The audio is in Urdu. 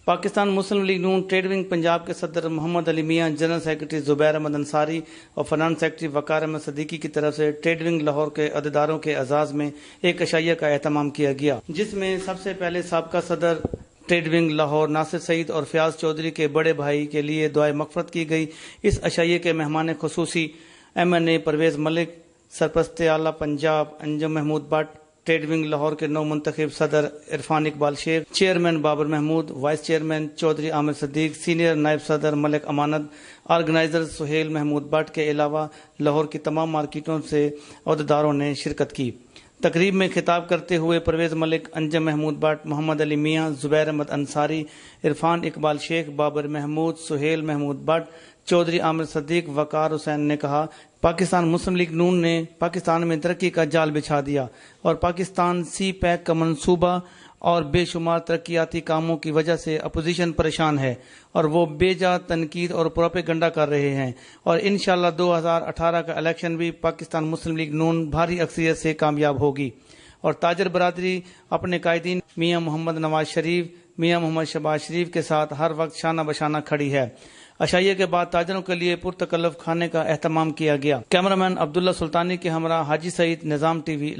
پاکستان مسلم لیگ نون ٹریڈ ونگ پنجاب کے صدر محمد علی میاں، جنرل سیکرٹری زبیر احمد انصاری اور فنانس سیکرٹری وقار احمد صدیقی کی طرف سے ٹریڈ ونگ لاہور کے عہدیداروں کے اعزاز میں ایک عشائیہ کا اہتمام کیا گیا، جس میں سب سے پہلے سابقہ صدر ٹریڈ ونگ لاہور ناصر سعید اور فیاض چودھری کے بڑے بھائی کے لیے دعائے مغفرت کی گئی۔ اس عشائیے کے مہمان خصوصی MNA پرویز ملک، سرپرست اعلیٰ پنجاب انجم محمود بٹ، ٹریڈ ونگ لاہور کے نو منتخب صدر Irfan Iqbal Sheikh, chairman Babar Mahmood, vice chairman Chaudhry Aamir Siddique, senior نائب صدر ملک امانت، آرگنائزر سہیل محمود بٹ کے علاوہ لاہور کی تمام مارکیٹوں سے عہدیداروں نے شرکت کی۔ تقریب میں خطاب کرتے ہوئے پرویز ملک، انجم Mahmood but, Muhammad Ali Miyan, Zubair Ahmad Ansari, Irfan Iqbal Sheikh, Babar Mahmood, Sohail Mahmood but, Chaudhry Aamir صدیق، وقار حسین نے کہا، پاکستان مسلم لیگ نون نے پاکستان میں ترقی کا جال بچھا دیا اور پاکستان سی پیک کا منصوبہ اور بے شمار ترقیاتی کاموں کی وجہ سے اپوزیشن پریشان ہے اور وہ بے جا تنقید اور پروپیگنڈا کر رہے ہیں، اور انشاءاللہ 2018 کا الیکشن بھی پاکستان مسلم لیگ نون بھاری اکثریت سے کامیاب ہوگی، اور تاجر برادری اپنے قائدین میاں محمد نواز شریف، میاں محمد شہباز شریف کے ساتھ ہر وقت شانہ بشانہ کھڑی ہے۔ عشائیے کے بعد تاجروں کے لیے پرتکلف کھانے کا اہتمام کیا گیا۔ کیمرامین عبداللہ سلطانی کے ہمراہ حاجی سعید، نظام TV۔